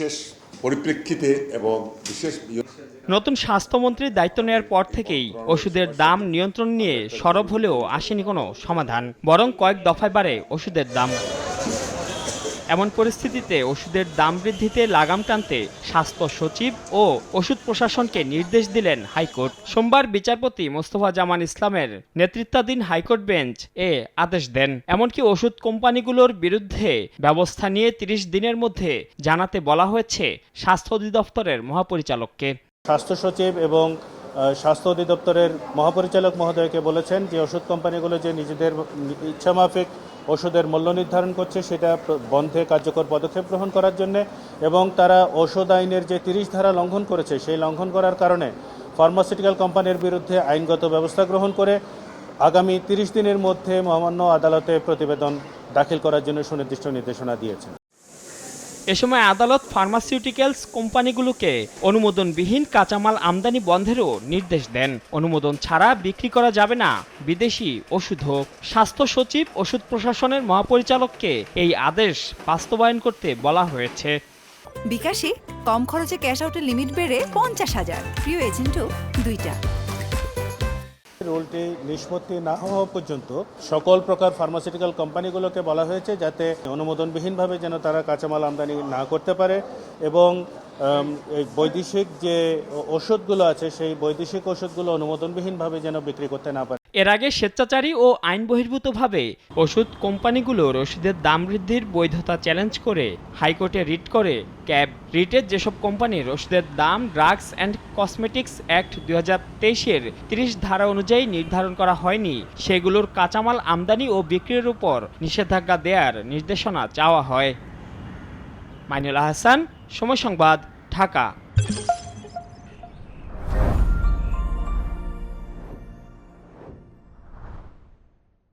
বিশেষ পরিপ্রেক্ষিতে এবং বিশেষ নতুন স্বাস্থ্যমন্ত্রীর দায়িত্ব নেওয়ার পর থেকেই ওষুধের দাম নিয়ন্ত্রণ নিয়ে সরব হলেও আসেনি কোনো সমাধান, বরং কয়েক দফায় বাড়ে ওষুধের দাম। এমন পরিস্থিতিতে ওষুধের দাম বৃদ্ধিতে লাগাম টানতে স্বাস্থ্য সচিব ও ওষুধ প্রশাসনকে নির্দেশ দিলেন হাইকোর্ট। সোমবার বিচারপতি মোস্তফা জামান ইসলামের নেতৃত্বাধীন হাইকোর্ট বেঞ্চ এ আদেশ দেন। এমনকি ওষুধ কোম্পানিগুলোর বিরুদ্ধে ব্যবস্থা নিয়ে ৩০ দিনের মধ্যে জানাতে বলা হয়েছে স্বাস্থ্য অধিদপ্তরের মহাপরিচালককে। স্বাস্থ্য সচিব এবং স্বাস্থ্য অধিদপ্তরের মহাপরিচালক মহোদয়কে বলেছেন যে ওষুধ কোম্পানিগুলো যে নিজেদের ইচ্ছামাফিক ওষুধের মূল্য নির্ধারণ করছে সেটা বন্ধে কার্যকর পদক্ষেপ গ্রহণ করার জন্য, এবং তারা ঔষধ আইনের যে ৩০ ধারা লঙ্ঘন করেছে সেই লঙ্ঘন করার কারণে ফার্মাসিউটিক্যাল কোম্পানির বিরুদ্ধে আইনগত ব্যবস্থা গ্রহণ করে আগামী ৩০ দিনের মধ্যে মহামান্য আদালতে প্রতিবেদন দাখিল করার জন্য সুনির্দিষ্ট নির্দেশনা দিয়েছেন। এ সময় আদালত ফার্মাসিউটিক্যালস কোম্পানিগুলোকে অনুমোদনবিহীন কাঁচামাল আমদানি বন্ধেরও নির্দেশ দেন। অনুমোদন ছাড়া বিক্রি করা যাবে না বিদেশি ওষুধও। স্বাস্থ্য সচিব ওষুধ প্রশাসনের মহাপরিচালককে এই আদেশ বাস্তবায়ন করতে বলা হয়েছে। বিকাশে কম খরচে ক্যাশ আউটের লিমিট বেড়ে ৫০,০০০, প্রিয় এজেন্টও ২টা। রুলটি নিষ্পত্তি না হওয়া পর্যন্ত সকল প্রকার ফার্মাসিউটিক্যাল কোম্পানিগুলোকে বলা হয়েছে যাতে অনুমোদনবিহীনভাবে যেন তারা কাঁচামাল আমদানি না করতে পারে, এবং এই বৈদেশিক যে ওষুধগুলো আছে সেই বৈদেশিক ওষুধগুলো অনুমোদনবিহীনভাবে যেন বিক্রি করতে না পারে। এর আগে স্বেচ্ছাচারী ও আইন বহির্ভূতভাবে ওষুধ কোম্পানিগুলোর ওষুধের দাম বৃদ্ধির বৈধতা চ্যালেঞ্জ করে হাইকোর্টে রিট করে ক্যাব। রিটের যেসব কোম্পানির ওষুধের দাম ড্রাগস অ্যান্ড কসমেটিক্স অ্যাক্ট ২০২৩-এর ৩০ ধারা অনুযায়ী নির্ধারণ করা হয়নি সেগুলোর কাঁচামাল আমদানি ও বিক্রির উপর নিষেধাজ্ঞা দেওয়ার নির্দেশনা চাওয়া হয়। মাইনুল আহসান, সময় সংবাদ, ঢাকা।